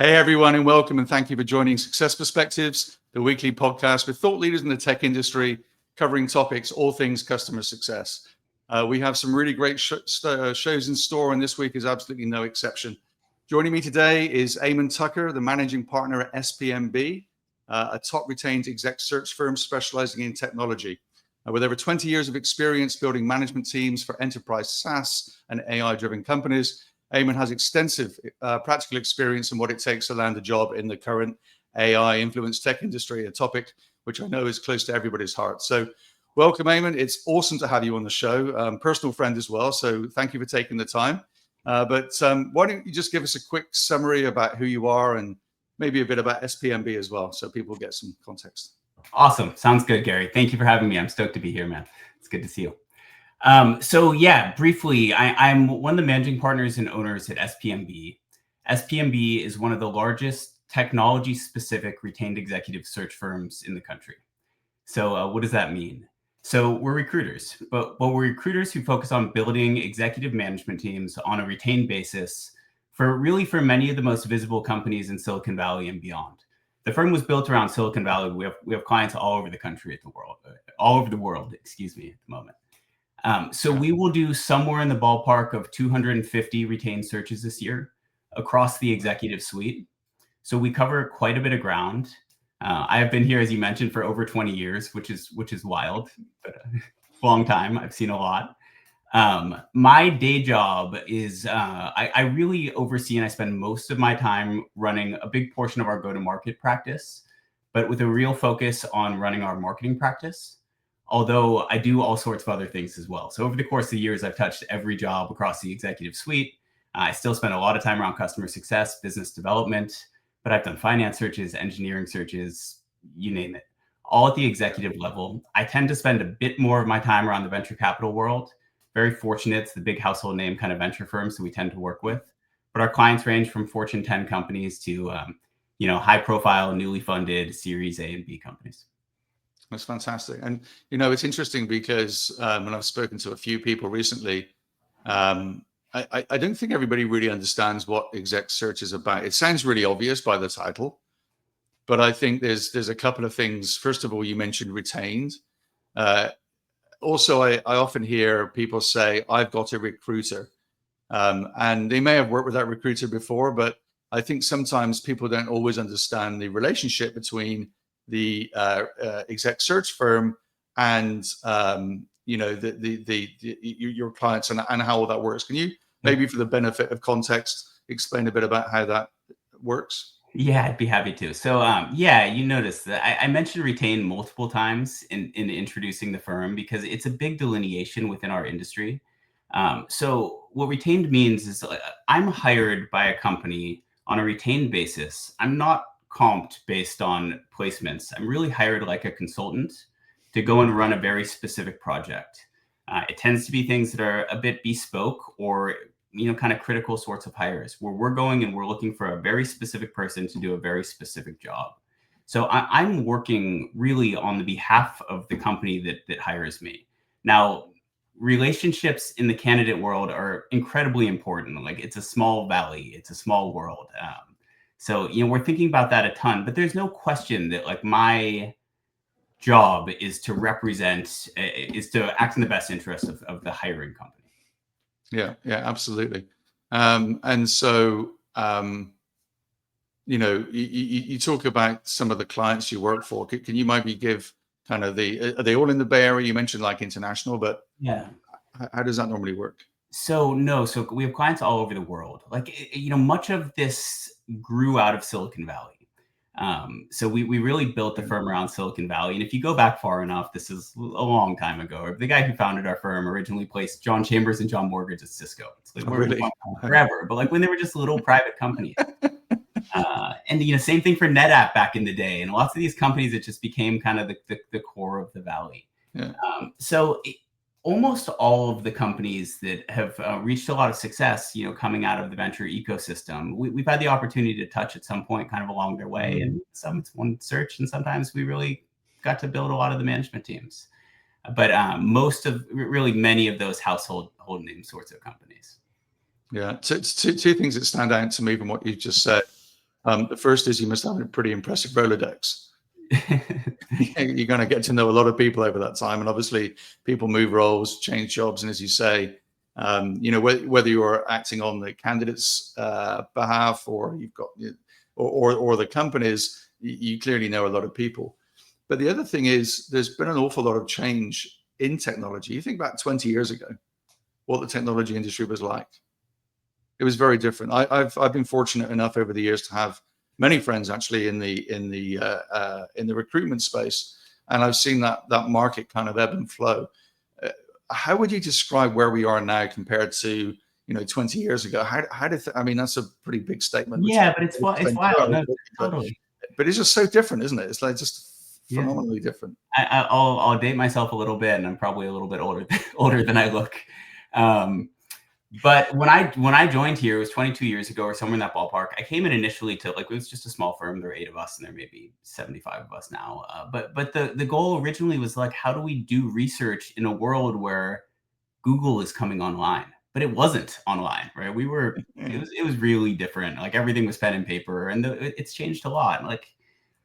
Hey, everyone, and welcome, and thank you for joining Success Perspectives, the weekly podcast with thought leaders in the tech industry, covering topics, all things customer success. We have some really great shows in store, and this week is absolutely no exception. Joining me today is Eamonn Tucker, the managing partner at SPMB, a top retained exec search firm specializing in technology. With over 20 years of experience building management teams for enterprise SaaS and AI-driven companies, Eamonn has extensive practical experience in what it takes to land a job in the current AI-influenced tech industry, a topic which I know is close to everybody's heart. So welcome, Eamonn. It's awesome to have you on the show. Personal friend as well, so thank you for taking the time. But why don't you just give us a quick summary about who you are and maybe a bit about SPMB as well, so people get some context. Awesome. Sounds good, Gary. Thank you for having me. I'm stoked to be here, man. It's good to see you. Briefly, I'm one of the managing partners and owners at SPMB. SPMB is one of the largest technology-specific retained executive search firms in the country. So what does that mean? So we're recruiters, but we're recruiters who focus on building executive management teams on a retained basis for many of the most visible companies in Silicon Valley and beyond. The firm was built around Silicon Valley. We have clients all over the world, at the moment. So we will do somewhere in the ballpark of 250 retained searches this year across the executive suite. So we cover quite a bit of ground. I have been here, as you mentioned, for over 20 years, which is wild, but a long time. I've seen a lot. My day job is I really oversee and I spend most of my time running a big portion of our go-to-market practice, but with a real focus on running our marketing practice. Although I do all sorts of other things as well. So over the course of the years, I've touched every job across the executive suite. I still spend a lot of time around customer success, business development, but I've done finance searches, engineering searches, you name it, all at the executive level. I tend to spend a bit more of my time around the venture capital world. Very fortunate, it's the big household name kind of venture firms that we tend to work with. But our clients range from Fortune 10 companies to high profile, newly funded Series A and B companies. That's fantastic. And, it's interesting because when I've spoken to a few people recently, I don't think everybody really understands what exec search is about. It sounds really obvious by the title, but I think there's a couple of things. First of all, you mentioned retained. Also, I often hear people say, I've got a recruiter. And they may have worked with that recruiter before, but I think sometimes people don't always understand the relationship between the exec search firm and your clients and how all that works. Can you maybe, for the benefit of context, explain a bit about how that works? Yeah, I'd be happy to. So you noticed that I mentioned retain multiple times in introducing the firm because it's a big delineation within our industry. So what retained means is I'm hired by a company on a retained basis. I'm not comped based on placements. I'm really hired like a consultant to go and run a very specific project. It tends to be things that are a bit bespoke or kind of critical sorts of hires where we're going and we're looking for a very specific person to do a very specific job. So I'm working really on the behalf of the company that hires me. Now, relationships in the candidate world are incredibly important. Like, it's a small valley, it's a small world. So, we're thinking about that a ton, but there's no question that like my job is to act in the best interest of the hiring company. Yeah, absolutely. And so, you talk about some of the clients you work for. Can you maybe give kind of are they all in the Bay Area? You mentioned like international, but yeah, how does that normally work? So we have clients all over the world. Like, much of this grew out of Silicon Valley. So we really built the firm around Silicon Valley. And if you go back far enough, this is a long time ago. The guy who founded our firm originally placed John Chambers and John Mortgage at Cisco. It's like, really? Forever, but like when they were just little private companies. And same thing for NetApp back in the day. And lots of these companies, it just became kind of the core of the valley. Yeah. Almost all of the companies that have reached a lot of success, coming out of the venture ecosystem, we've had the opportunity to touch at some point kind of along their way. And some it's one search, and sometimes we really got to build a lot of the management teams. But many of those household name sorts of companies. Yeah, so it's two things that stand out to me from what you just said. The first is you must have a pretty impressive Rolodex. You're going to get to know a lot of people over that time, and obviously people move roles, change jobs, and as you say, whether you're acting on the candidate's behalf or you've got or the companies, you clearly know a lot of people. But the other thing is there's been an awful lot of change in technology. You think back 20 years ago, what the technology industry was like. It was very different. I've been fortunate enough over the years to have many friends actually in the recruitment space, and I've seen that market kind of ebb and flow. How would you describe where we are now compared to 20 years ago? I mean, that's a pretty big statement. Yeah, but it's wild. No, totally. But it's just so different, isn't it? It's like just phenomenally different. I'll date myself a little bit, and I'm probably a little bit older than I look. But when I joined here, it was 22 years ago or somewhere in that ballpark. I came in initially to it was just a small firm. There were 8 of us, and there may be 75 of us now. But the goal originally was like, how do we do research in a world where Google is coming online? But it wasn't online, right? It was really different. Like everything was pen and paper, and it's changed a lot. Like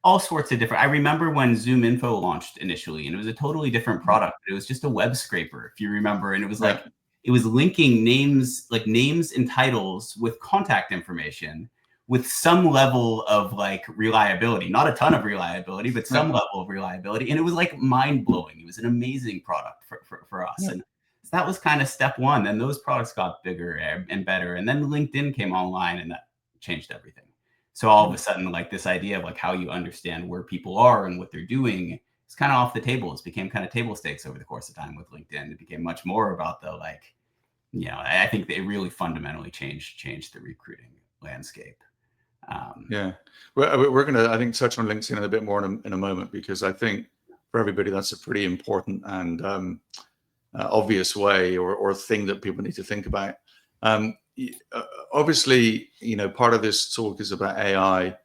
all sorts of different. I remember when Zoom Info launched initially, and it was a totally different product. It was just a web scraper, if you remember, and it was like. It was linking names and titles with contact information with some level of like reliability, not a ton of reliability, but some level of reliability. And it was like mind blowing. It was an amazing product for us. And so that was kind of step one. And those products got bigger and better. And then LinkedIn came online, and that changed everything. So all of a sudden, like this idea of like how you understand where people are and what they're doing, it's kind of off the table. It's became kind of table stakes over the course of time with LinkedIn. It became much more about the I think they really fundamentally changed the recruiting landscape. We're going to, I think, touch on LinkedIn a bit more in a moment, because I think for everybody that's a pretty important and obvious way or thing that people need to think about. Obviously, part of this talk is about AI.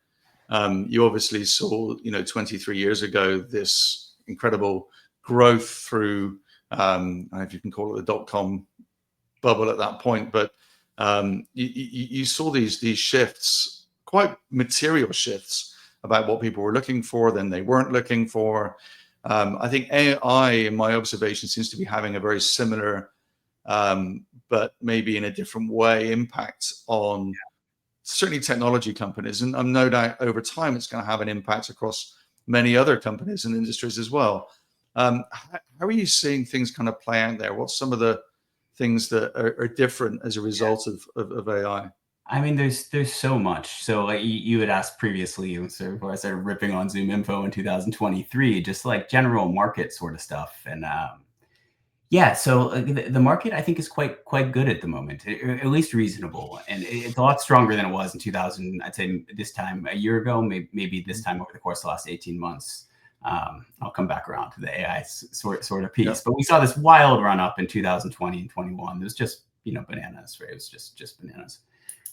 You obviously saw, 23 years ago, this incredible growth through, I don't know if you can call it the .com bubble at that point, but you saw these shifts, quite material shifts about what people were looking for, then they weren't looking for. I think AI, in my observation, seems to be having a very similar, but maybe in a different way, impact on certainly technology companies. And I'm no doubt over time it's going to have an impact across many other companies and industries as well. How are you seeing things kind of play out there? What's some of the things that are different as a result of AI? I mean, there's so much. So like you had asked previously, so before I started ripping on Zoom Info in 2023, just like general market sort of stuff. And so the market, I think, is quite good at the moment, at least reasonable. And it's a lot stronger than it was in 2000, I'd say this time a year ago, maybe this time over the course of the last 18 months. I'll come back around to the AI sort of piece, but we saw this wild run up in 2020 and 21. It was just, bananas, right? It was just bananas.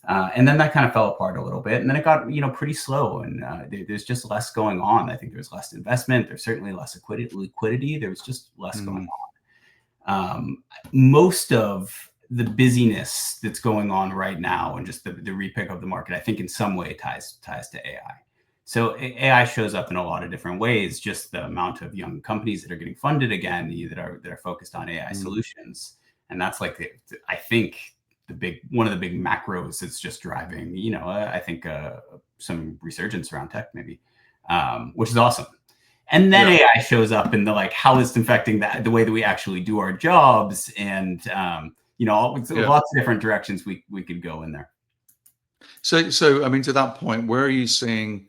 And then that kind of fell apart a little bit, and then it got, pretty slow, and there's just less going on. I think there's less investment. There's certainly less liquidity. There was just less going on. Most of the busyness that's going on right now and just the repick of the market, I think in some way ties to AI. So AI shows up in a lot of different ways. Just the amount of young companies that are getting funded again, that are focused on AI solutions, and that's like I think one of the big macros that's just driving. I think some resurgence around tech maybe, which is awesome. And then AI shows up in the how it's infecting the way that we actually do our jobs, and lots of different directions we could go in there. So I mean, to that point, where are you seeing?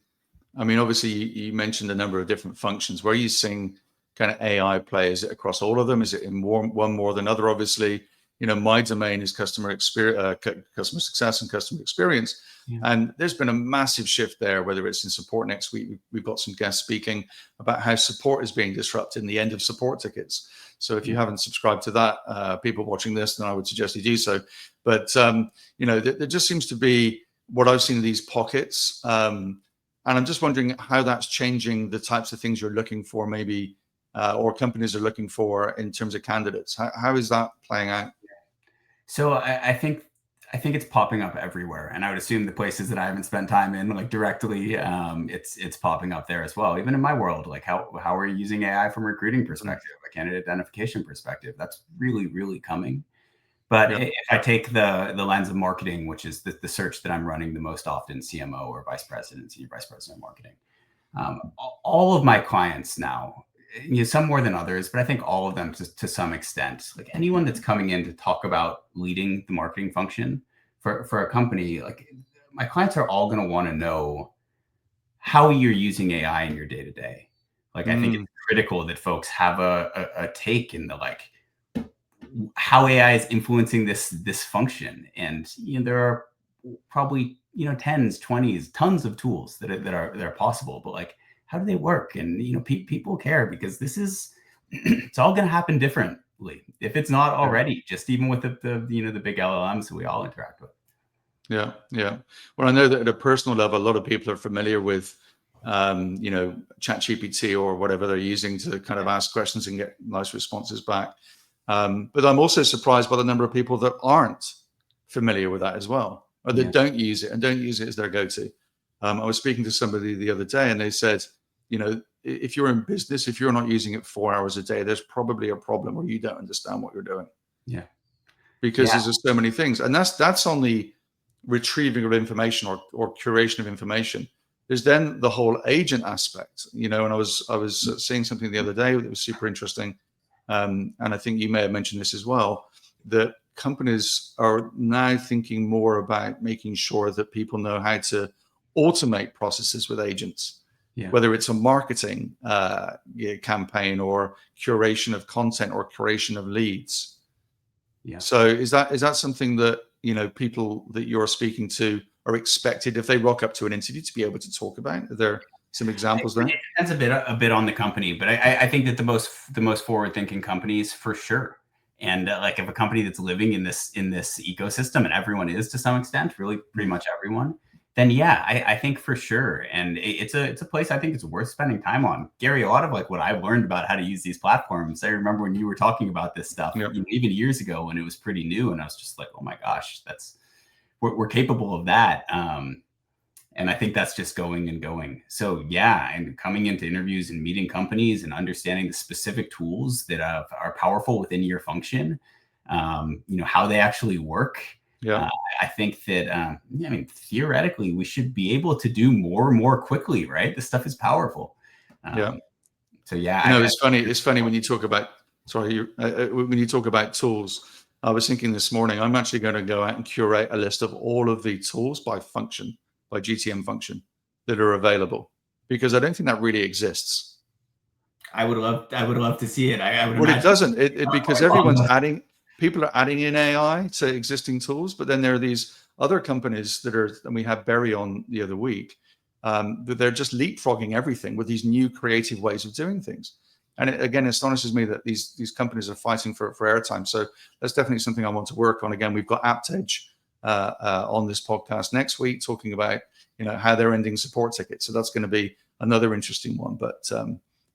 I mean, obviously, you mentioned a number of different functions. Where are you seeing kind of AI play? Is it across all of them? Is it in one more than other? Obviously, my domain is customer success and customer experience. And there's been a massive shift there, whether it's in support. Next week, we've got some guests speaking about how support is being disrupted and the end of support tickets. So if you haven't subscribed to that, people watching this, then I would suggest you do so. But, there just seems to be what I've seen in these pockets. And I'm just wondering how that's changing the types of things you're looking for, maybe, or companies are looking for in terms of candidates. How is that playing out? So I think I think it's popping up everywhere, and I would assume the places that I haven't spent time in, like directly, it's popping up there as well. Even in my world, like how are you using AI from a recruiting perspective, a candidate identification perspective? That's really coming. But Yeah. if I take the lens of marketing, which is the search that I'm running the most often, CMO or vice president, senior vice president of marketing, all of my clients now, some more than others, but I think all of them to some extent, like anyone that's coming in to talk about leading the marketing function for a company, like my clients are all going to want to know how you're using AI in your day to day. Like, I think it's critical that folks have a take in the like how AI is influencing this function. And there are probably tens, 20s, tons of tools that are possible, but like how do they work? And people care because this is it's all going to happen differently if it's not already, just even with the big LLMs that we all interact with. Yeah. Well, I know that at a personal level, a lot of people are familiar with ChatGPT or whatever they're using to kind of ask questions and get nice responses back. But I'm also surprised by the number of people that aren't familiar with that as well, or that don't use it and don't use it as their go-to. I was speaking to somebody the other day, and they said, if you're in business, if you're not using it 4 hours a day, there's probably a problem, or you don't understand what you're doing. Yeah. Because there's just so many things, and that's on the retrieving of information or curation of information. There's then the whole agent aspect, and I was seeing something the other day that was super interesting. And I think you may have mentioned this as well, that companies are now thinking more about making sure that people know how to automate processes with agents, whether it's a marketing campaign or curation of content or curation of leads. So is that something that people that you're speaking to are expected, if they rock up to an interview, to be able to talk about? Are there some examples there? It depends a bit on the company, but I think that the most forward-thinking companies, for sure. And like if a company that's living in this ecosystem, and everyone is to some extent, really pretty much everyone, then I think for sure. And it's a place I think it's worth spending time on. Gary, a lot of like what I've learned about how to use these platforms, I remember when you were talking about this stuff, even years ago when it was pretty new, and I was just like, oh my gosh, we're capable of that. And I think that's just going and going. So and coming into interviews and meeting companies and understanding the specific tools that are powerful within your function, how they actually work. I think that, theoretically, we should be able to do more quickly, right? This stuff is powerful. So it's funny. It's funny when you talk about, when you talk about tools. I was thinking this morning, I'm actually going to go out and curate a list of all of the tools by function, by GTM function, that are available, because I don't think that really exists. I would love to see it. It doesn't, because people are adding in AI to existing tools, but then there are these other companies and we had Berry on the other week, that they're just leapfrogging everything with these new creative ways of doing things. And it again astonishes me that these companies are fighting for airtime. So that's definitely something I want to work on. Again, we've got AppTedge on this podcast next week, talking about how they're ending support tickets. So that's going to be another interesting one. But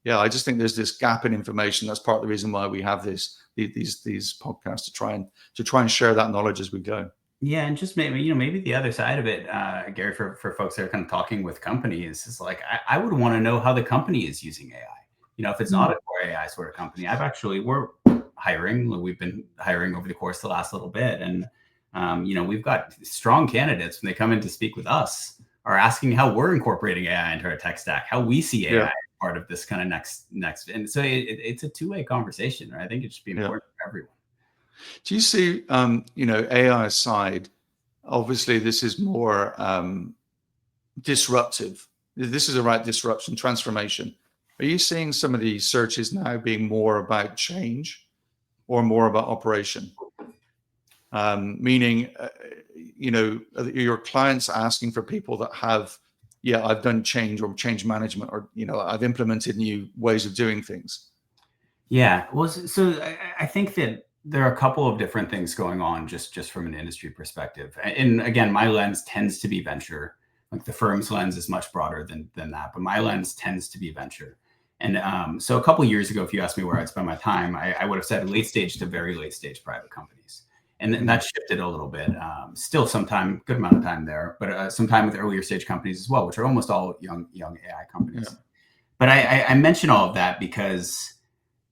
I just think there's this gap in information. That's part of the reason why we have these podcasts, to try and share that knowledge as we go. Yeah, and just maybe the other side of it, Gary, for folks that are kind of talking with companies, is like I would want to know how the company is using AI. If it's not a core AI sort of company, we're hiring. We've been hiring over the course of the last little bit, and we've got strong candidates when they come in to speak with us are asking how we're incorporating AI into our tech stack, how we see AI as part of this kind of next. And so it's a two-way conversation. Right? I think it should be important for everyone. Do you see, AI aside, obviously this is more disruptive. This is a right disruption, transformation. Are you seeing some of these searches now being more about change or more about operation? Meaning, your clients asking for people that have, I've done change or change management, or, I've implemented new ways of doing things. Yeah. Well, so I think that there are a couple of different things going on just from an industry perspective. And again, my lens tends to be venture. Like the firm's lens is much broader than that, but my lens tends to be venture. And so a couple of years ago, if you asked me where I'd spend my time, I would have said late stage to very late stage private companies. And that shifted a little bit. Still good amount of time there, but some time with earlier stage companies as well, which are almost all young AI companies. Yeah. But I mention all of that because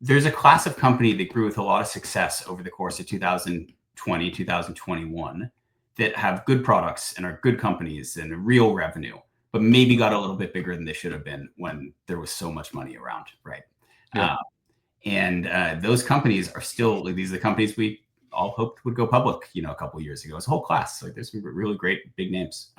there's a class of company that grew with a lot of success over the course of 2020, 2021 that have good products and are good companies and real revenue, but maybe got a little bit bigger than they should have been when there was so much money around, right? Yeah. And those companies are still, these are the companies we all hoped would go public, a couple of years ago. It's a whole class. Like there's some really great big names.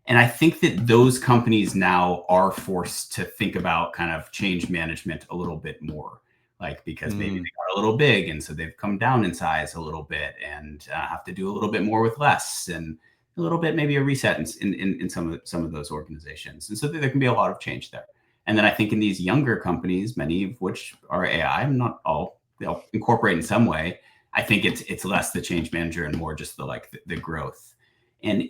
And I think that those companies now are forced to think about kind of change management a little bit more, like because maybe they got a little big and so they've come down in size a little bit and have to do a little bit more with less, and a little bit maybe a reset in some of those organizations. And so there can be a lot of change there. And then I think in these younger companies, many of which are AI, not all, they'll incorporate in some way. I think it's less the change manager and more just the growth. And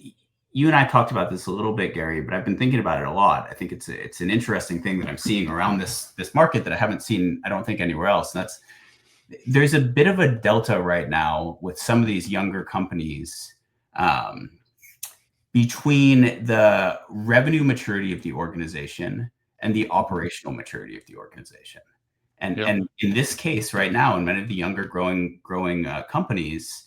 you and I talked about this a little bit, Gary, but I've been thinking about it a lot. I think it's an interesting thing that I'm seeing around this market that I haven't seen, I don't think, anywhere else. And there's a bit of a delta right now with some of these younger companies between the revenue maturity of the organization and the operational maturity of the organization. And in this case right now, in many of the younger growing companies,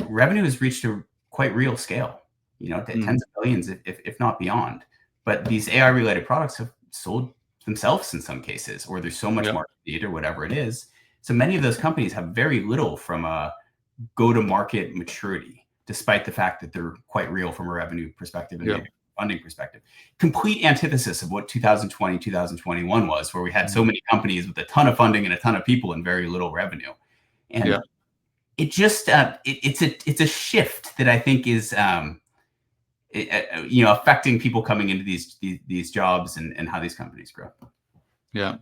revenue has reached a quite real scale, tens of billions, if not beyond. But these AI related products have sold themselves in some cases, or there's so much market need or whatever it is. So many of those companies have very little from a go-to-market maturity, despite the fact that they're quite real from a revenue perspective and maybe funding perspective. Complete antithesis of what 2020, 2021 was, where we had so many companies with a ton of funding and a ton of people and very little revenue. And it just it's a shift that I think is affecting people coming into these jobs and how these companies grow. Yeah,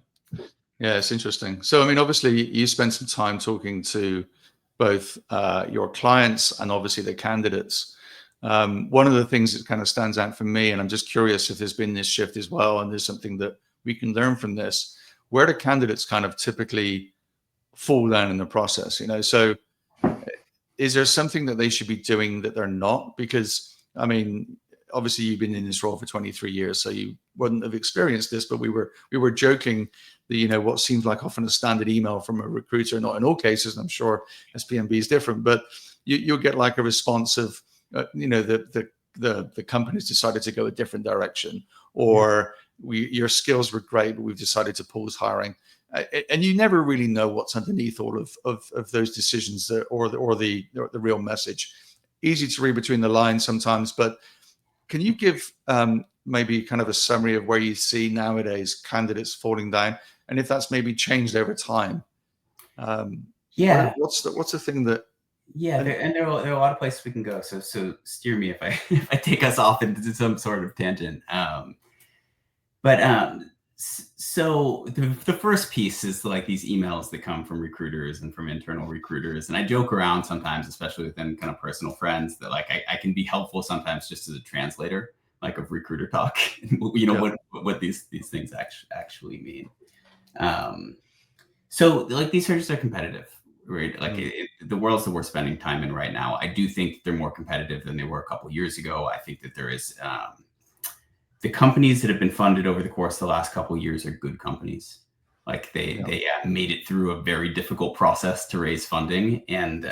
it's interesting. So I mean, obviously, you spent some time talking to both your clients and obviously the candidates. One of the things that kind of stands out for me, and I'm just curious if there's been this shift as well, and there's something that we can learn from this, where do candidates kind of typically fall down in the process? So is there something that they should be doing that they're not? Because I mean, obviously you've been in this role for 23 years, so you wouldn't have experienced this, but we were joking that, what seems like often a standard email from a recruiter, not in all cases, and I'm sure SPMB is different, but you'll get like a response of, the company's decided to go a different direction, or your skills were great, but we've decided to pause hiring. And you never really know what's underneath all of those decisions or the real message. Easy to read between the lines sometimes, but can you give maybe kind of a summary of where you see nowadays candidates falling down, and if that's maybe changed over time? What's the thing that? And there are a lot of places we can go. So steer me if I take us off into some sort of tangent. So the first piece is like these emails that come from recruiters and from internal recruiters. And I joke around sometimes, especially within kind of personal friends, that like I can be helpful sometimes just as a translator, like of recruiter talk, what these things actually mean. So like these searches are competitive, right? Like the worlds that we're spending time in right now, I do think they're more competitive than they were a couple of years ago. I think that there is the companies that have been funded over the course of the last couple of years are good companies. Like they made it through a very difficult process to raise funding, and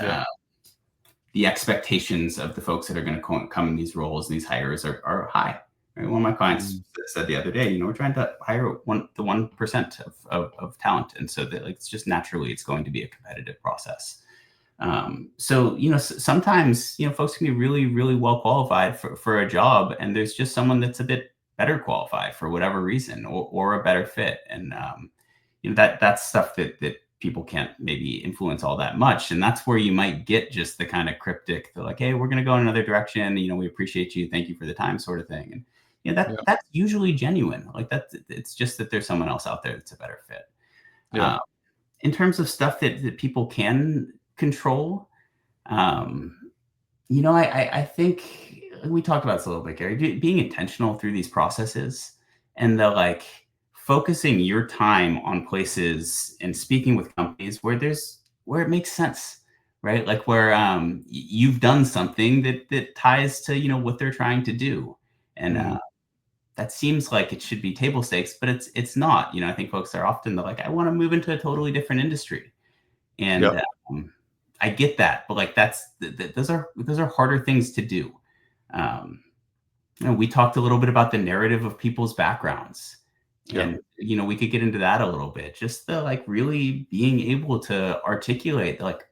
the expectations of the folks that are going to come in these roles and these hires are high. Right? One of my clients said the other day, we're trying to hire the 1% of talent, and so that it's just naturally it's going to be a competitive process. So sometimes folks can be really, really well qualified for a job, and there's just someone that's a bit better qualified for whatever reason, or a better fit, and that's stuff that people can't maybe influence all that much, and that's where you might get just the kind of cryptic, they're like, hey, we're going to go in another direction, we appreciate you, thank you for the time, sort of thing. And that's usually genuine. Like it's just that there's someone else out there that's a better fit. In terms of stuff that people can control, I think we talked about this a little bit, Gary, being intentional through these processes, and focusing your time on places and speaking with companies where it makes sense, right? Like where you've done something that ties to, what they're trying to do. And that seems like it should be table stakes, but it's not. I think folks are often like, I want to move into a totally different industry. And Yeah. I get that, but like those are harder things to do. We talked a little bit about the narrative of people's backgrounds, Yeah. and we could get into that a little bit. Just the like really being able to articulate like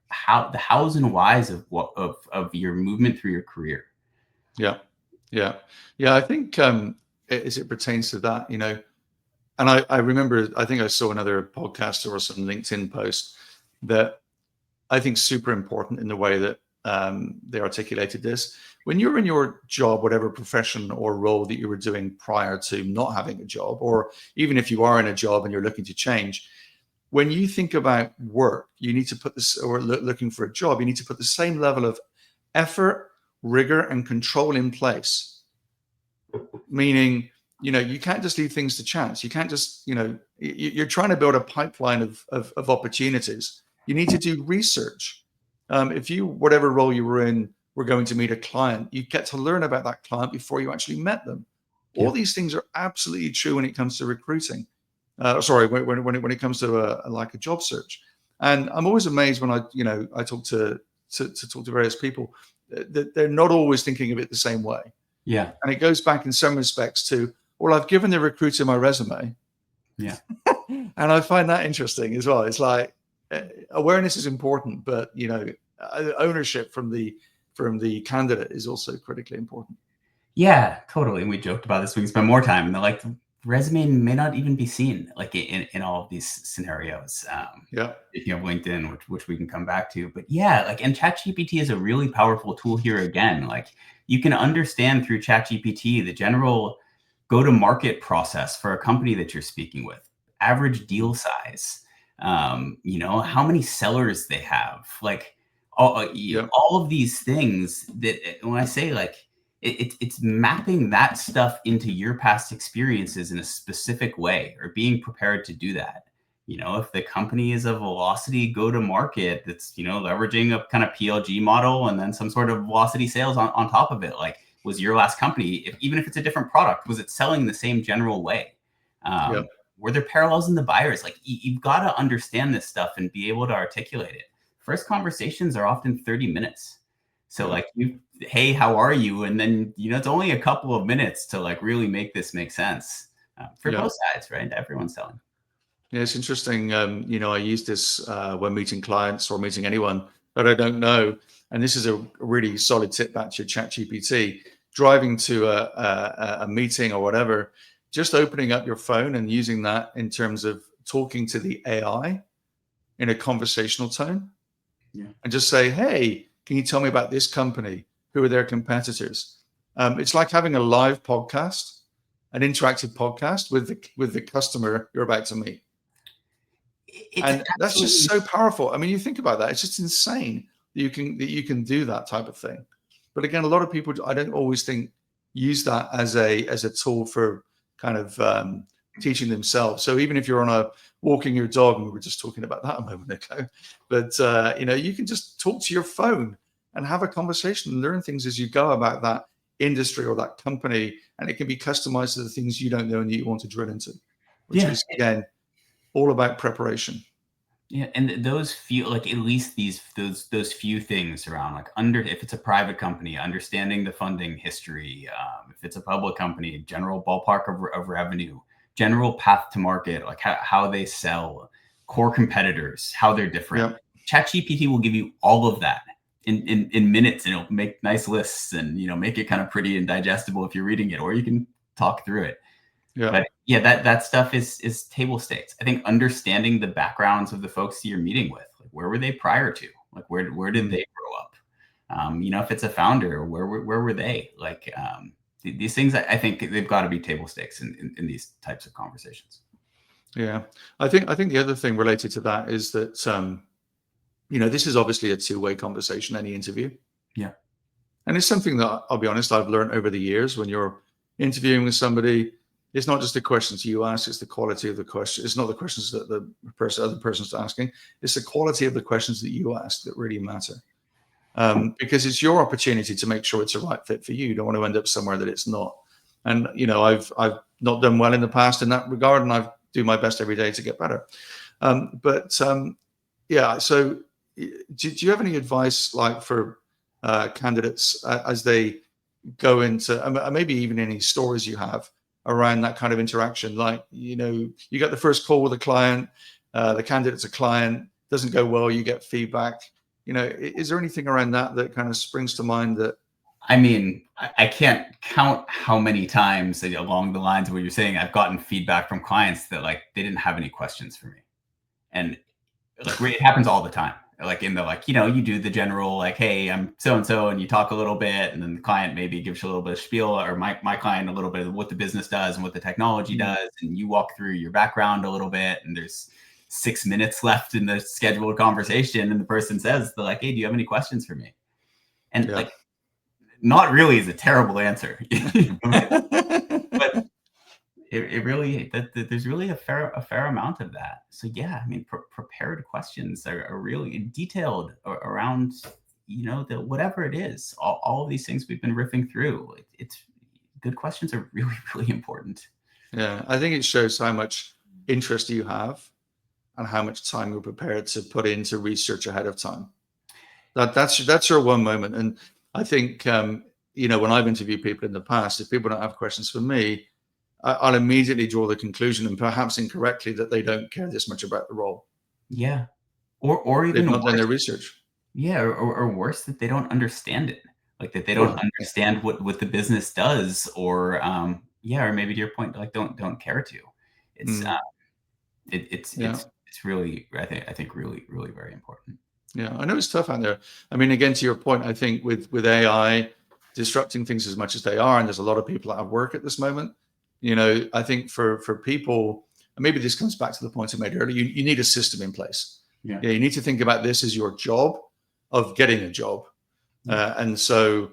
the hows and whys of what of your movement through your career. Yeah. Yeah. Yeah. I think as it pertains to that, and I remember, I think I saw another podcast or some LinkedIn post that I think super important in the way that they articulated this. When you're in your job, whatever profession or role that you were doing prior to not having a job, or even if you are in a job and you're looking to change, when you think about work, you need to put this, or looking for a job, you need to put the same level of effort, rigor, and control in place. Meaning, you can't just leave things to chance. You can't just, you're trying to build a pipeline of opportunities. You need to do research. If you, whatever role you were in, were going to meet a client, you get to learn about that client before you actually met them. All Yeah. these things are absolutely true when it comes to recruiting. When it comes to like a job search. And I'm always amazed when I talk to various people that they're not always thinking of it the same way. Yeah. And it goes back in some respects to, well, I've given the recruiter my resume. Yeah. And I find that interesting as well. It's like awareness is important, but ownership from the candidate is also critically important. Yeah, totally. And we joked about this. We can spend more time, and like the resume may not even be seen like in all of these scenarios. Yeah. If you have LinkedIn, which we can come back to, but yeah, like, and ChatGPT is a really powerful tool here again. Like you can understand through ChatGPT the general go-to-market process for a company that you're speaking with, average deal size, how many sellers they have, like all of these things that when I say like, it's mapping that stuff into your past experiences in a specific way or being prepared to do that. If the company is a velocity go to market that's, leveraging a kind of PLG model and then some sort of velocity sales on top of it, like was your last company, even if it's a different product, was it selling the same general way? Were there parallels in the buyers? Like you've got to understand this stuff and be able to articulate it. First conversations are often 30 minutes. So like hey, how are you? And then, it's only a couple of minutes to like really make this make sense for both sides, right? Everyone's selling. Yeah, it's interesting. I use this when meeting clients or meeting anyone that I don't know. And this is a really solid tip back to your ChatGPT. Driving to a meeting or whatever, just opening up your phone and using that in terms of talking to the AI in a conversational tone. Yeah. And just say, hey, can you tell me about this company? Who are their competitors? It's like having a live podcast, an interactive podcast with the customer you're about to meet. And that's just so powerful. I mean, you think about that; it's just insane that you can do that type of thing. But again, a lot of people, I don't always think, use that as a tool for kind of teaching themselves. So even if you're on walking your dog, and we were just talking about that a moment ago, but you can just talk to your phone and have a conversation and learn things as you go about that industry or that company, and it can be customized to the things you don't know and you want to drill into, which is again all about preparation. Yeah, and those few, like at least those few things around like if it's a private company, understanding the funding history, if it's a public company, general ballpark of revenue, general path to market, like how they sell, core competitors, how they're different. ChatGPT will give you all of that in minutes, and it'll make nice lists and make it kind of pretty and digestible if you're reading it, or you can talk through it. But that stuff is table stakes. I think understanding the backgrounds of the folks you're meeting with, like where were they prior to, like where did they grow up? If it's a founder, where were they? Like these things, I think they've got to be table stakes in these types of conversations. Yeah, I think the other thing related to that is that this is obviously a two-way conversation, any interview. Yeah, and it's something that I'll be honest, I've learned over the years. When you're interviewing with somebody, it's not just the questions you ask, it's the quality of the question. It's not the questions that the other person's asking. It's the quality of the questions that you ask that really matter. Because it's your opportunity to make sure it's a right fit for you. You don't want to end up somewhere that it's not. And, I've not done well in the past in that regard, and I do my best every day to get better. Yeah, so do you have any advice like for candidates as they go into, maybe even any stories you have around that kind of interaction? Like, you got the first call with a client, the candidate's a client, doesn't go well, you get feedback. Is there anything around that kind of springs to mind that? I mean, I can't count how many times along the lines of what you're saying, I've gotten feedback from clients that like, they didn't have any questions for me. And like, it happens all the time. Like in the, you do the general, like, hey, I'm so-and-so, and you talk a little bit, and then the client maybe gives you a little bit of spiel, or my client a little bit of what the business does and what the technology does. And you walk through your background a little bit, and there's 6 minutes left in the scheduled conversation. And the person says, they're like, hey, do you have any questions for me? And like, not really is a terrible answer. But it really, there's really a fair amount of that. So yeah, I mean, prepared questions are really detailed around, whatever it is, all of these things we've been riffing through. It's good questions are really, really important. Yeah, I think it shows how much interest you have and how much time you're prepared to put into research ahead of time. That's your one moment. And I think, when I've interviewed people in the past, if people don't have questions for me, I'll immediately draw the conclusion, and perhaps incorrectly, that they don't care this much about the role. Yeah. Or even they've not done their research. Yeah. Or worse, that they don't understand it. Like that they don't understand what the business does, or or maybe to your point, like don't care to. It's it's really, I think really, really very important. Yeah, I know it's tough out there. I mean, again, to your point, I think with AI disrupting things as much as they are, and there's a lot of people out of work at this moment, I think for people, and maybe this comes back to the point I made earlier, you need a system in place. Yeah, you need to think about this as your job of getting a job. And so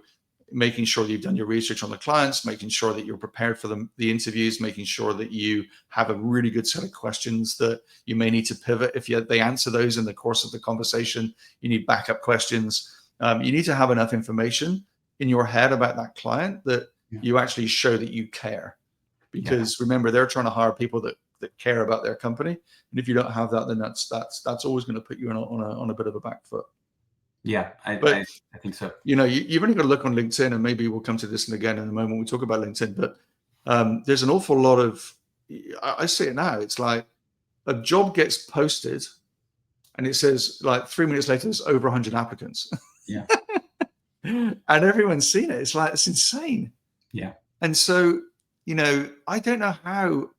making sure that you've done your research on the clients, making sure that you're prepared for the interviews, making sure that you have a really good set of questions that you may need to pivot if they answer those in the course of the conversation. You need backup questions. You need to have enough information in your head about that client that you actually show that you care. Because remember, they're trying to hire people that care about their company. And if you don't have that, then that's always going to put you on a bit of a back foot. Yeah, I think so. You've only got to look on LinkedIn, and maybe we'll come to this again in a moment when we talk about LinkedIn, but there's an awful lot of, I see it now, it's like a job gets posted and it says like 3 minutes later, there's over 100 applicants. Yeah. And everyone's seen it. It's like, it's insane. Yeah. And so, I don't know how,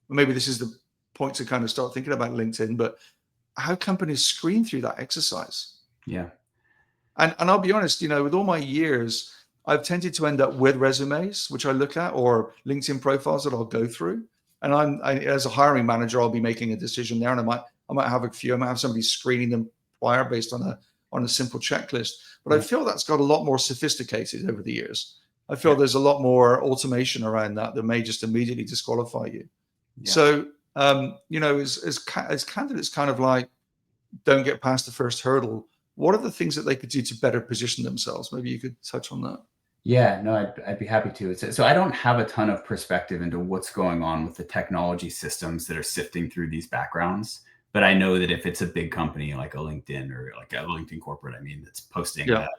maybe this is the point to kind of start thinking about LinkedIn, but how companies screen through that exercise. Yeah. And I'll be honest, with all my years, I've tended to end up with resumes, which I look at, or LinkedIn profiles that I'll go through. And as a hiring manager, I'll be making a decision there, and I might have a few. I might have somebody screening them prior based on a simple checklist. But I feel that's got a lot more sophisticated over the years. I feel there's a lot more automation around that may just immediately disqualify you. Yeah. So, as candidates kind of like don't get past the first hurdle, what are the things that they could do to better position themselves? Maybe you could touch on that. Yeah, no, I'd be happy to. So I don't have a ton of perspective into what's going on with the technology systems that are sifting through these backgrounds. But I know that if it's a big company like a LinkedIn, or like a LinkedIn corporate, that's posting a,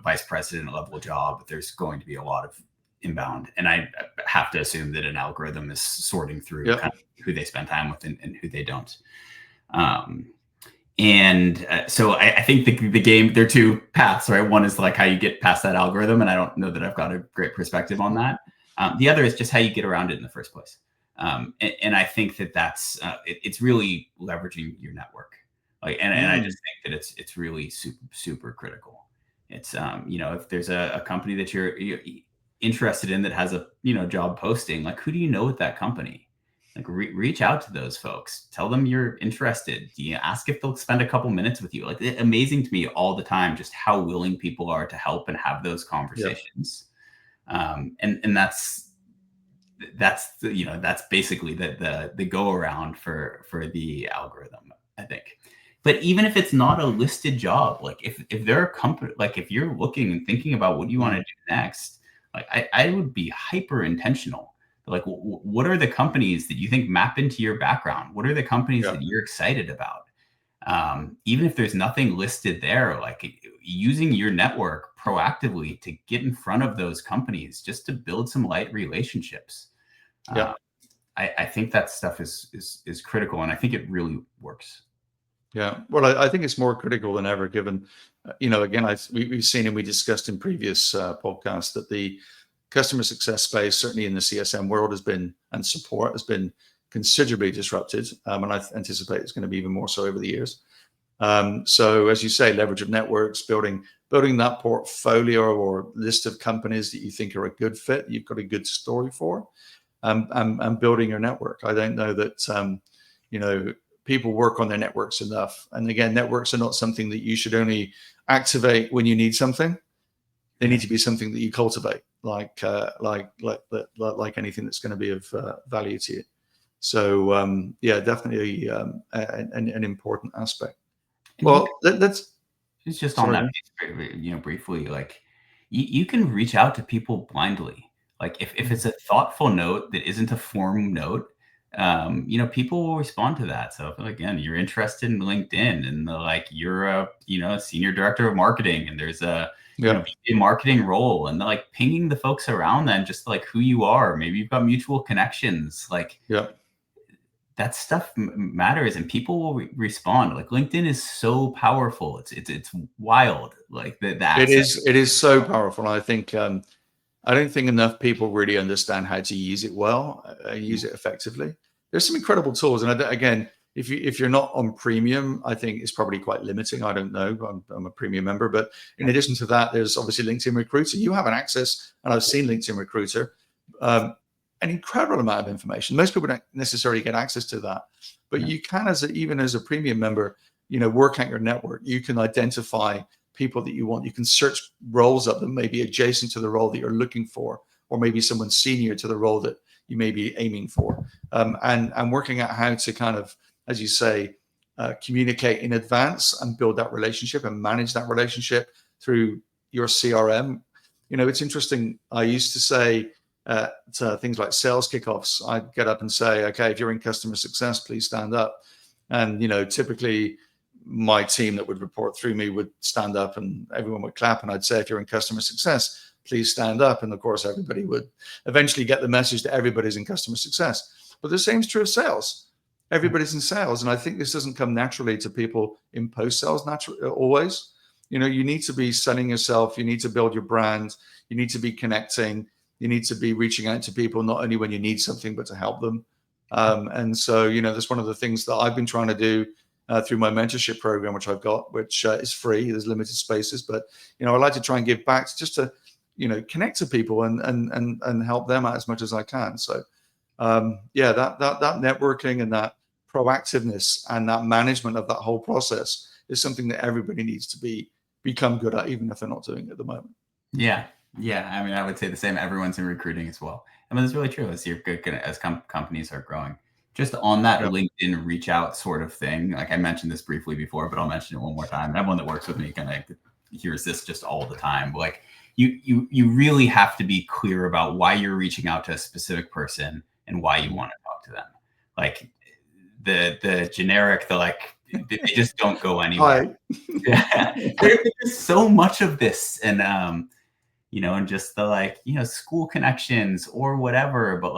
vice president level job, there's going to be a lot of inbound. And I have to assume that an algorithm is sorting through kind of who they spend time with and who they don't. So I think the game, there are two paths, right? One is like how you get past that algorithm, and I don't know that I've got a great perspective on that. The other is just how you get around it in the first place. And I think that's it's really leveraging your network. And I just think that it's really super, super critical. It's if there's a company that you're interested in that has a job posting, like, who do you know at that company? Like, reach out to those folks, tell them you're interested. Do you ask if they'll spend a couple minutes with you? Like, it's amazing to me all the time just how willing people are to help and have those conversations. And that's that's that's basically the go around for the algorithm, I think. But even if it's not a listed job, like if there are company, like if you're looking and thinking about what you want to do next, like I would be hyper intentional. Like, what are the companies that you think map into your background? What are the companies that you're excited about? Even if there's nothing listed there, like using your network proactively to get in front of those companies, just to build some light relationships. I think that stuff is critical, and I think it really works. Yeah, well, I think it's more critical than ever, given, again, we've seen and we discussed in previous podcasts that the customer success space, certainly in the CSM world, and support has been considerably disrupted, and I anticipate it's going to be even more so over the years. So, as you say, leverage of networks, building that portfolio or list of companies that you think are a good fit, you've got a good story for, and building your network. I don't know that people work on their networks enough. And again, networks are not something that you should only activate when you need something. They need to be something that you cultivate, like anything that's going to be of value to you. So definitely an important aspect. Well, let's. It's just on that piece, briefly, like you can reach out to people blindly. Like if it's a thoughtful note that isn't a form note, people will respond to that. So if, again, you're interested in LinkedIn and you're a senior director of marketing and there's a VP marketing role, and like pinging the folks around them, just like who you are, maybe you've got mutual connections, that stuff matters, and people will respond. Like LinkedIn is so powerful. It's wild. Like that. It is so powerful. And I think I don't think enough people really understand how to use it well, use it effectively. There's some incredible tools, and again, if you're not on premium, I think it's probably quite limiting. I don't know. I'm a premium member, but in addition to that, there's obviously LinkedIn Recruiter. You have an access, and I've seen LinkedIn Recruiter, an incredible amount of information. Most people don't necessarily get access to that, but you can, even as a premium member, work out your network. You can identify people that you want. You can search roles up that may be adjacent to the role that you're looking for, or maybe someone senior to the role that you may be aiming for, and working out how to kind of, as you say, communicate in advance and build that relationship and manage that relationship through your CRM. It's interesting. I used to say to things like sales kickoffs, I'd get up and say, okay, if you're in customer success, please stand up. And, typically my team that would report through me would stand up and everyone would clap. And I'd say, if you're in customer success, please stand up. And of course, everybody would eventually get the message that everybody's in customer success. But the same is true of sales. Everybody's in sales. And I think this doesn't come naturally to people in post-sales always. You need to be selling yourself. You need to build your brand. You need to be connecting. You need to be reaching out to people, not only when you need something, but to help them. And so, that's one of the things that I've been trying to do through my mentorship program, which I've got, which is free. There's limited spaces, but, I like to try and give back just to, connect to people and help them out as much as I can. So, that networking and that proactiveness and that management of that whole process is something that everybody needs to become good at, even if they're not doing it at the moment. Yeah. I mean, I would say the same. Everyone's in recruiting as well. I mean, it's really true. As you're good as companies are growing. Just on that LinkedIn reach out sort of thing. Like I mentioned this briefly before, but I'll mention it one more time. Everyone that works with me kind of hears this just all the time. But like you really have to be clear about why you're reaching out to a specific person and why you want to talk to them. Like the generic, they just don't go anywhere. There's so much of this, and and just the school connections or whatever, but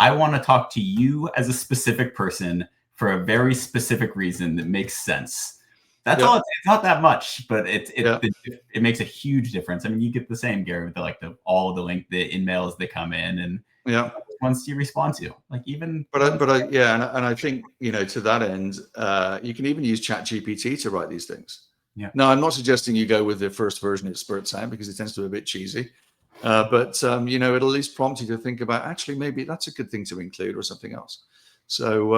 I want to talk to you as a specific person for a very specific reason that makes sense. That's all. It's not that much, but it makes a huge difference. I mean, you get the same, Gary, with all of the in-mails that come in, and once you respond to, and I think to that end, you can even use ChatGPT to write these things. Yeah. Now, I'm not suggesting you go with the first version it spurts out, because it tends to be a bit cheesy. But it'll at least prompt you to think about, actually, maybe that's a good thing to include or something else. So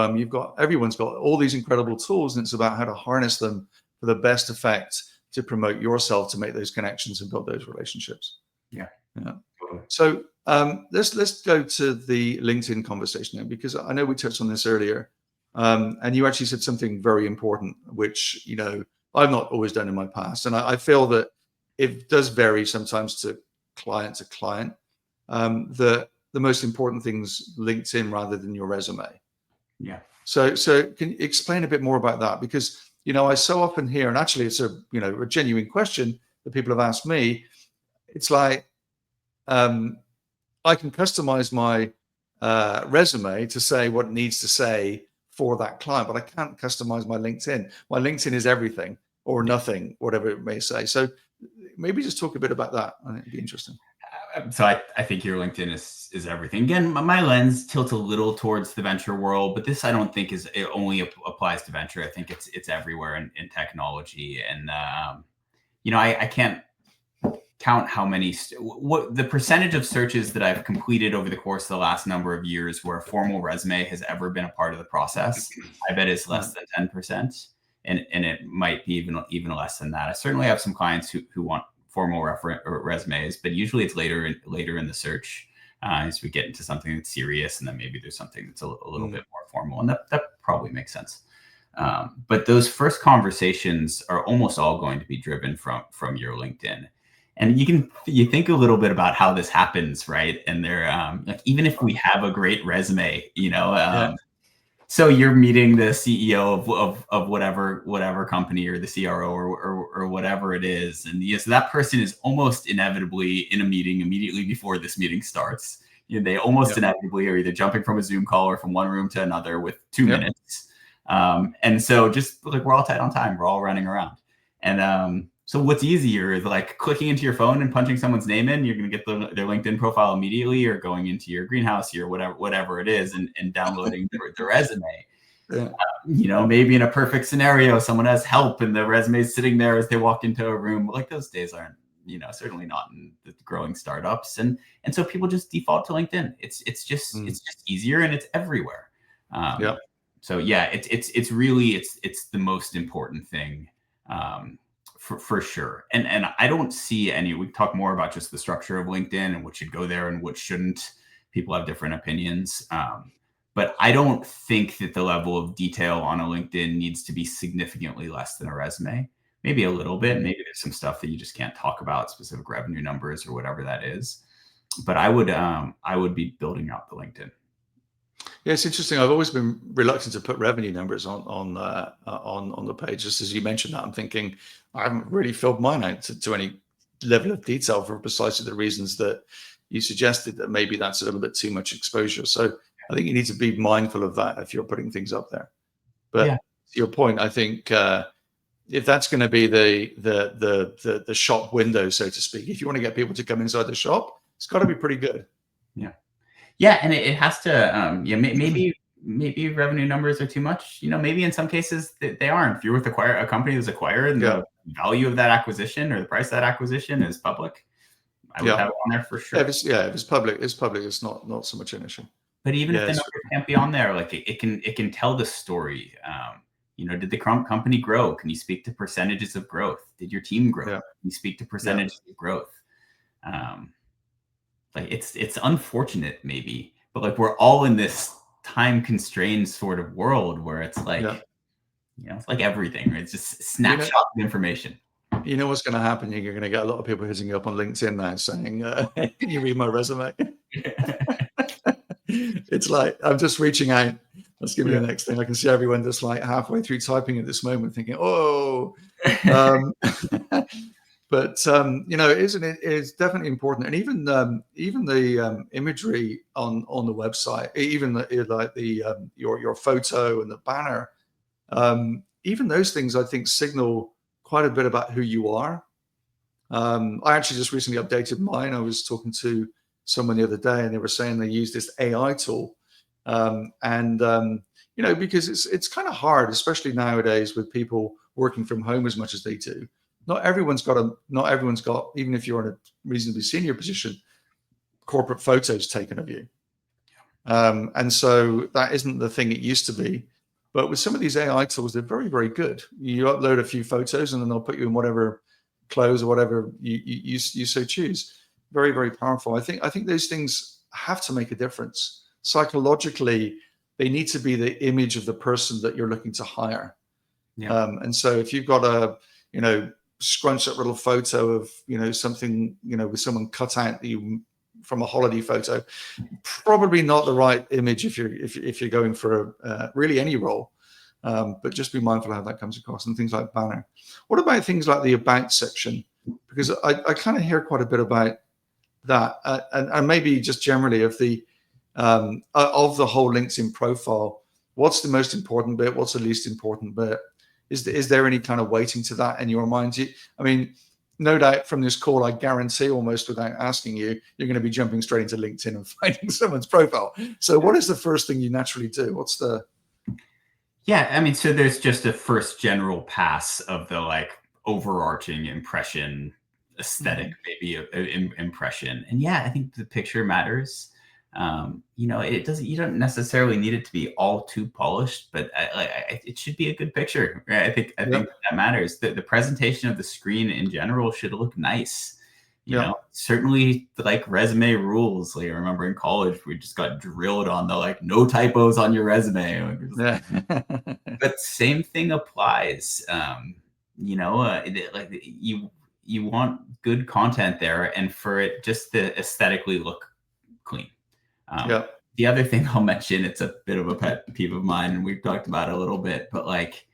everyone's got all these incredible tools, and it's about how to harness them for the best effect to promote yourself, to make those connections and build those relationships. Yeah. So Let's go to the LinkedIn conversation now, because I know we touched on this earlier, and you actually said something very important, which I've not always done in my past, and I feel that it does vary sometimes to client. That the most important thing's LinkedIn rather than your resume. Yeah. So can you explain a bit more about that? Because I so often hear, and actually it's a genuine question that people have asked me. It's like, I can customize my resume to say what it needs to say for that client, but I can't customize my LinkedIn. My LinkedIn is everything or nothing, whatever it may say. So maybe just talk a bit about that. I think it'd be interesting. So I think your LinkedIn is everything. Again, my lens tilts a little towards the venture world, but this I don't think it only applies to venture. I think it's everywhere in technology. And I can't count how many what the percentage of searches that I've completed over the course of the last number of years where a formal resume has ever been a part of the process. I bet it's less than 10%, and it might be even less than that. I certainly have some clients who want formal resumes, but usually it's later in the search as we get into something that's serious, and then maybe there's something that's a little bit more formal, and that probably makes sense. But those first conversations are almost all going to be driven from your LinkedIn. And you think a little bit about how this happens, right? And they're like, even if we have a great resume, so you're meeting the CEO of whatever company, or the CRO or whatever it is, and yes, that person is almost inevitably in a meeting immediately before this meeting starts. They almost inevitably are either jumping from a Zoom call or from one room to another with 2 minutes. And so just like, we're all tight on time, we're all running around, and so what's easier is like clicking into your phone and punching someone's name in. You're going to get their LinkedIn profile immediately, or going into your greenhouse or whatever it is, and downloading the resume. Maybe in a perfect scenario, someone has help and the resume is sitting there as they walk into a room. Like, those days aren't, certainly not in the growing startups. And so people just default to LinkedIn. It's just easier, and it's everywhere. So yeah, it's really the most important thing. For sure. And I don't see we talk more about just the structure of LinkedIn and what should go there and what shouldn't. People have different opinions. But I don't think that the level of detail on a LinkedIn needs to be significantly less than a resume. Maybe a little bit. Maybe there's some stuff that you just can't talk about, specific revenue numbers or whatever that is. But I would be building out the LinkedIn. Yeah, it's interesting. I've always been reluctant to put revenue numbers on the page. Just as you mentioned that, I'm thinking I haven't really filled mine out to any level of detail for precisely the reasons that you suggested, that maybe that's a little bit too much exposure. So I think you need to be mindful of that if you're putting things up there. But to your point, I think if that's going to be the shop window, so to speak, if you want to get people to come inside the shop, it's got to be pretty good. Yeah, and it has to. Maybe revenue numbers are too much. Maybe in some cases they aren't. If you're with a company that's acquired, and the value of that acquisition or the price of that acquisition is public, I would have it on there for sure. If it's public. It's not so much an issue. But even if the numbers can't be on there, like it can tell the story. Did the company grow? Can you speak to percentages of growth? Did your team grow? Can you speak to percentages of growth? Like it's unfortunate maybe, but like we're all in this time constrained sort of world where it's like, it's like everything, right? It's just snapshot of information. You know what's going to happen? You're going to get a lot of people hitting you up on LinkedIn now saying, can you read my resume? It's like, I'm just reaching out. Let's give me the next thing. I can see everyone just like halfway through typing at this moment thinking, but it is definitely important. And even the imagery on the website, even your photo and the banner, even those things I think signal quite a bit about who you are. I actually just recently updated mine. I was talking to someone the other day, and they were saying they use this AI tool, because it's kind of hard, especially nowadays with people working from home as much as they do. Not everyone's got, even if you're in a reasonably senior position, corporate photos taken of you. And so that isn't the thing it used to be. But with some of these AI tools, they're very, very good. You upload a few photos and then they'll put you in whatever clothes or whatever you so choose. very, very powerful. I think those things have to make a difference. Psychologically, they need to be the image of the person that you're looking to hire. Yeah. And so if you've got a, scrunched up little photo of, something, with someone cut out from a holiday photo, probably not the right image if you're going for really any role. But just be mindful how that comes across, and things like banner. What about things like the about section? Because I kind of hear quite a bit about that, and maybe just generally of the whole LinkedIn profile. What's the most important bit? What's the least important bit? Is there any kind of weighting to that in your mind? I mean, no doubt from this call, I guarantee almost without asking you, you're going to be jumping straight into LinkedIn and finding someone's profile. So what is the first thing you naturally do? What's the... Yeah, I mean, so there's just a first general pass of the like overarching impression, aesthetic, maybe impression. And yeah, I think the picture matters. It doesn't, you don't necessarily need it to be all too polished, but it should be a good picture. Right? I think that matters. The presentation of the screen in general should look nice. Certainly like resume rules. Like I remember in college, we just got drilled on the like no typos on your resume. But same thing applies. You want good content there, and for it just to aesthetically look clean. The other thing I'll mention, it's a bit of a pet peeve of mine, and we've talked about it a little bit, but like,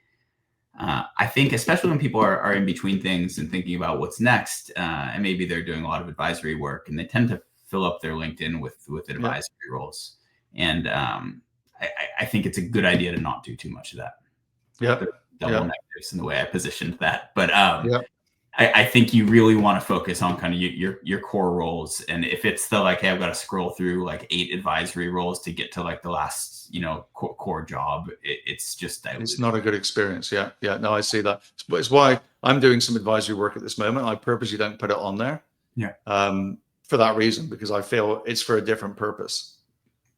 I think especially when people are in between things and thinking about what's next, and maybe they're doing a lot of advisory work, and they tend to fill up their LinkedIn with advisory roles. And I think it's a good idea to not do too much of that. Double negatives in the way I positioned that, but I think you really want to focus on kind of your core roles. And if it's the like, hey, I've got to scroll through like 8 advisory roles to get to like the last, core job, it's just diluted. It's not a good experience. Yeah. No, I see that. It's why I'm doing some advisory work at this moment. I purposely don't put it on there. For that reason, because I feel it's for a different purpose.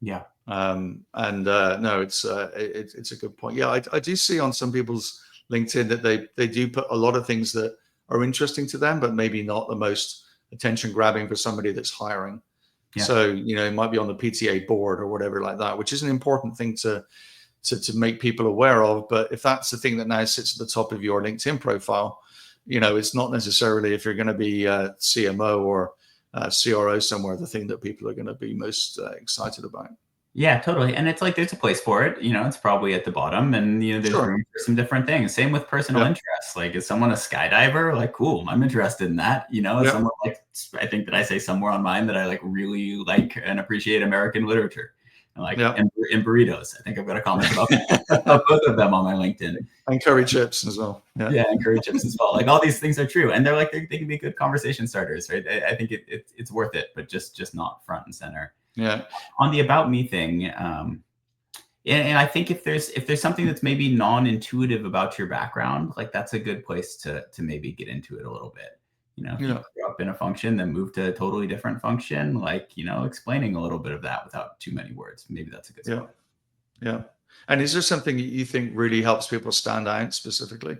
No, it's a good point. Yeah, I do see on some people's LinkedIn that they do put a lot of things that are interesting to them, but maybe not the most attention grabbing for somebody that's hiring. So, it might be on the PTA board or whatever like that, which is an important thing to make people aware of. But if that's the thing that now sits at the top of your LinkedIn profile, it's not necessarily, if you're going to be a CMO or a CRO somewhere, the thing that people are going to be most excited about. Yeah, totally. And it's like, there's a place for it, it's probably at the bottom, and, there's room for some different things. Same with personal interests. Like, is someone a skydiver? Like, cool, I'm interested in that. Someone like, I think that I say somewhere on mine that I like really like and appreciate American literature and like, and burritos. I think I've got a comment about both of them on my LinkedIn. And curry chips as well. And curry chips as well. Like, all these things are true. And they're like, they can be good conversation starters, right? I think it's worth it, but just not front and center. On the about me thing, and I think if there's something that's maybe non-intuitive about your background, like that's a good place to maybe get into it a little bit. If you grew up in a function, then move to a totally different function, like, explaining a little bit of that without too many words. Maybe that's a good spot. And is there something you think really helps people stand out specifically?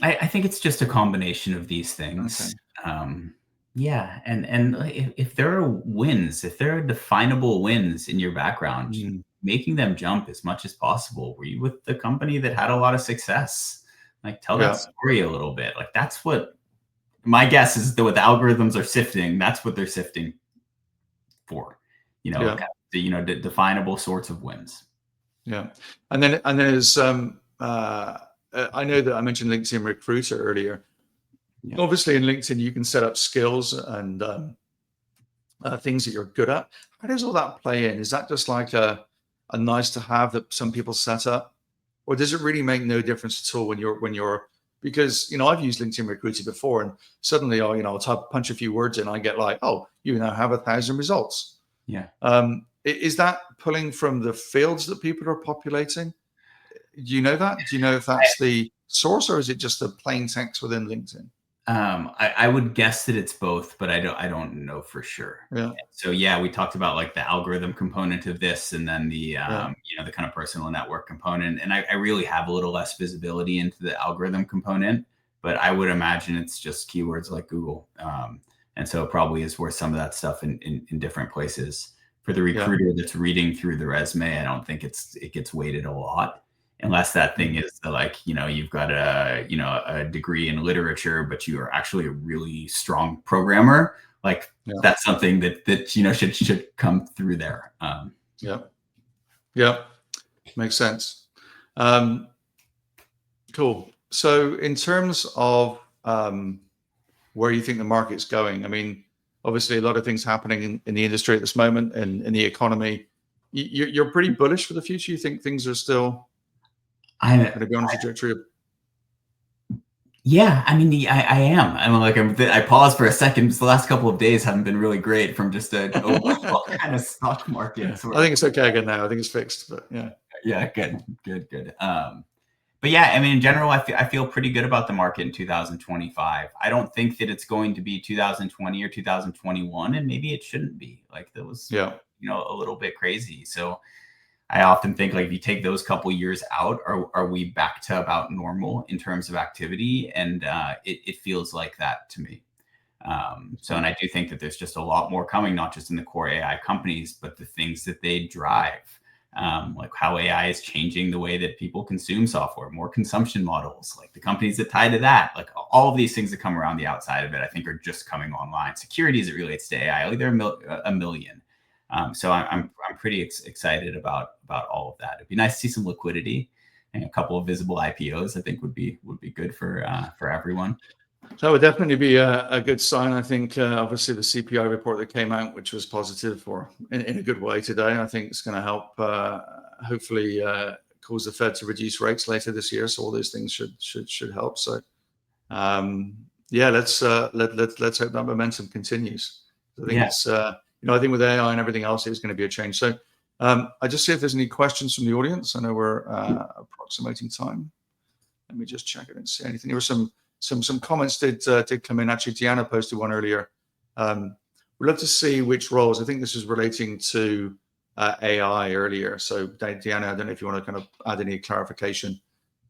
I think it's just a combination of these things. And if there are wins, if there are definable wins in your background, making them jump as much as possible. Were you with the company that had a lot of success? Like, tell that story a little bit. Like, that's what my guess is, that what the algorithms are sifting, that's what they're sifting for, the definable sorts of wins. And then there's, I know that I mentioned LinkedIn Recruiter earlier. Obviously in LinkedIn, you can set up skills and things that you're good at. How does all that play in? Is that just like a nice to have that some people set up? Or does it really make no difference at all when you're, because, I've used LinkedIn Recruiter before, and suddenly I'll punch a few words in, I get like, oh, you now have 1,000 results. Is that pulling from the fields that people are populating? Do you know that? Do you know if that's the source, or is it just the plain text within LinkedIn? I would guess that it's both, but I don't know for sure. So we talked about like the algorithm component of this, and then the the kind of personal network component. And I really have a little less visibility into the algorithm component, but I would imagine it's just keywords like Google. And so it probably is worth some of that stuff in different places. For the recruiter that's reading through the resume, I don't think it gets weighted a lot, unless that thing is like, you've got a degree in literature, but you are actually a really strong programmer. Like that's something that should come through there. Yeah, makes sense. Cool. So in terms of where you think the market's going, I mean, obviously a lot of things happening in the industry at this moment and in the economy. You're pretty bullish for the future. You think things are still going to be on a trajectory of... Yeah, I mean, I am. I paused for a second because the last couple of days haven't been really great from just an overall kind of stock market. I think it's okay again now. I think it's fixed, but yeah. Yeah, good. But yeah, I mean, in general, I feel pretty good about the market in 2025. I don't think that it's going to be 2020 or 2021, and maybe it shouldn't be. Like that was, a little bit crazy. So I often think, like, if you take those couple years out, are we back to about normal in terms of activity? And it feels like that to me. And I do think that there's just a lot more coming, not just in the core AI companies, but the things that they drive. Like how AI is changing the way that people consume software, more consumption models, like the companies that tie to that, like all of these things that come around the outside of it, I think are just coming online. Security as it relates to AI, like there are a million. So I'm pretty excited about all of that. It'd be nice to see some liquidity and a couple of visible IPOs. I think would be good for everyone. That would definitely be a good sign. I think obviously the CPI report that came out, which was positive in a good way today, I think it's going to help hopefully cause the Fed to reduce rates later this year. So all those things should help. So let's hope that momentum continues. I think it's I think with AI and everything else, it's going to be a change. So I just see if there's any questions from the audience. I know we're approximating time. Let me just check. I didn't see anything. There were some comments did come in. Actually, Deanna posted one earlier. We'd love to see which roles. I think this is relating to AI earlier. So Deanna, I don't know if you want to kind of add any clarification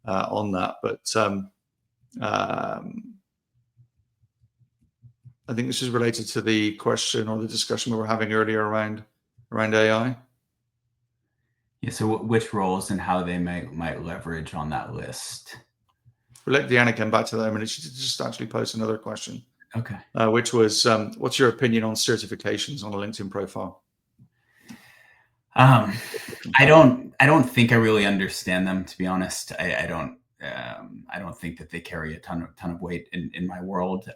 on that, but I think this is related to the question or the discussion we were having earlier around AI. Yeah. So which roles and how they might leverage on that list. We'll let Deanna come back to that in a minute. She just actually posted another question. Okay. Which was, what's your opinion on certifications on a LinkedIn profile? I don't think I really understand them, to be honest. I don't think that they carry a ton of weight in my world.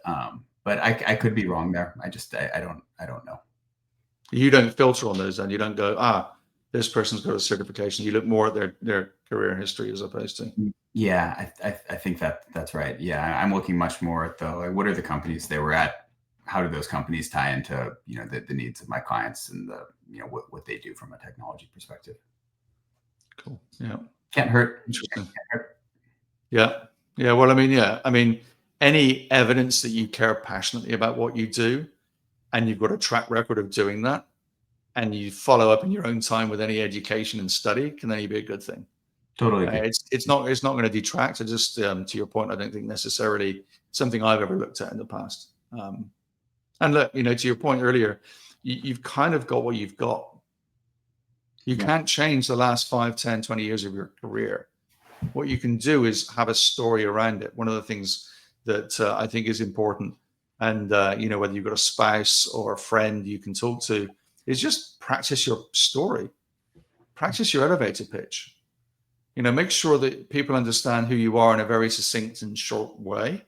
But I could be wrong there. I don't know. You don't filter on those, and you don't go, this person's got a certification. You look more at their career history as opposed to. Yeah, I think that's right. Yeah, I'm looking much more at what are the companies they were at? How do those companies tie into the needs of my clients and what they do from a technology perspective? Cool. Yeah. Can't hurt. Interesting. Can't hurt. Yeah. Well, I mean, any evidence that you care passionately about what you do, and you've got a track record of doing that, and you follow up in your own time with any education and study, can only be a good thing. Totally. It's not going to detract. I just to your point, I don't think necessarily something I've ever looked at in the past. And look, to your point earlier, you've kind of got what you've got. You can't change the last 5, 10, 20 years of your career. What you can do is have a story around it. One of the things that I think is important, and whether you've got a spouse or a friend you can talk to, is just practice your story, practice your elevator pitch. Make sure that people understand who you are in a very succinct and short way.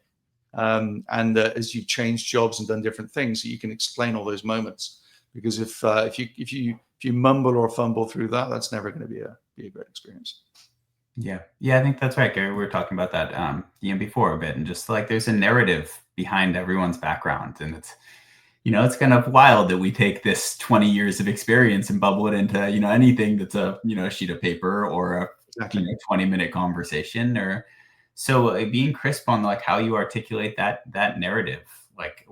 And as you've changed jobs and done different things, you can explain all those moments. Because if you mumble or fumble through that, that's never going to be a great experience. Yeah, I think that's right, Gary. We were talking about that before a bit, and just like there's a narrative behind everyone's background, and it's kind of wild that we take this 20 years of experience and bubble it into anything that's a sheet of paper or a 20-minute conversation. Or so being crisp on like how you articulate that narrative. Like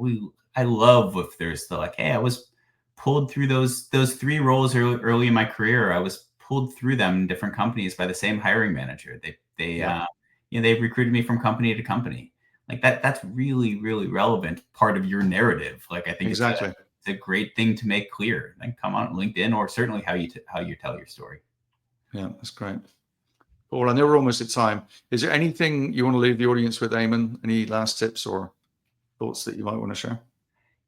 I love if there's hey, I was pulled through those 3 roles early in my career. I was pulled through them in different companies by the same hiring manager. They've recruited me from company to company. like that's really, really relevant part of your narrative. Like, I think Exactly. it's a great thing to make clear. Like, come on LinkedIn, or certainly how you tell your story. Yeah, that's great. Well, I know we're almost at time. Is there anything you want to leave the audience with, Eamonn? Any last tips or thoughts that you might want to share?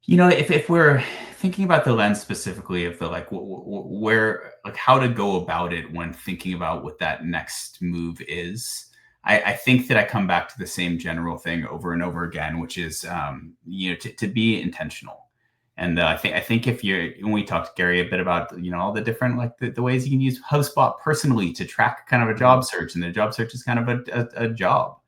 If we're thinking about the lens specifically of the like where, like, how to go about it when thinking about what that next move is, I think that I come back to the same general thing over and over again, which is to be intentional. And I think if when we talked to Gary a bit about all the different, like, the ways you can use HubSpot personally to track kind of a job search, and the job search is kind of a job.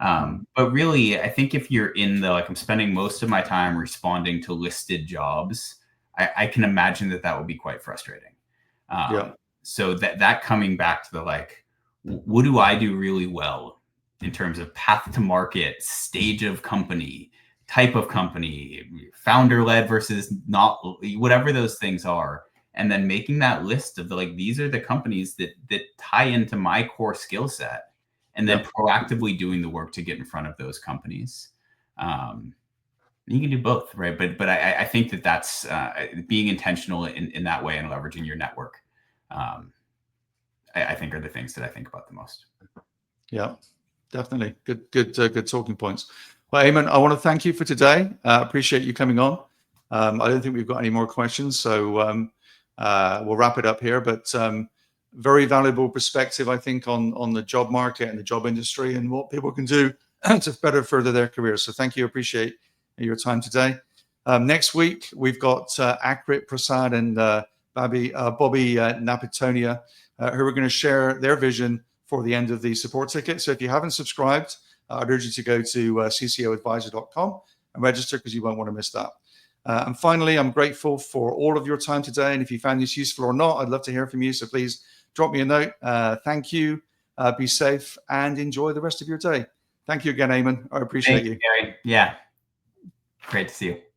But really, I think if you're in the, like, I'm spending most of my time responding to listed jobs, I can imagine that would be quite frustrating. Yeah. So that coming back to the, like, what do I do really well in terms of path to market, stage of company, type of company, founder led versus not, whatever those things are. And then making that list of the, like, these are the companies that tie into my core skill set, and then proactively doing the work to get in front of those companies. You can do both, right? But I think that's being intentional in that way and leveraging your network. I think are the things that I think about the most. Yeah, definitely. Good talking points. Well, Eamonn, I want to thank you for today. Appreciate you coming on. I don't think we've got any more questions, so we'll wrap it up here. But very valuable perspective, I think, on the job market and the job industry and what people can do to better further their careers. So thank you. Appreciate your time today. Next week, we've got Akrit Prasad and Bobby Napitonia, who are going to share their vision for the end of the support ticket. So if you haven't subscribed, I'd urge you to go to ccoadvisor.com and register, because you won't want to miss that. And finally, I'm grateful for all of your time today. And if you found this useful or not, I'd love to hear from you. So please drop me a note. Thank you. Be safe and enjoy the rest of your day. Thank you again, Eamonn. I appreciate you. Gary. Yeah. Great to see you.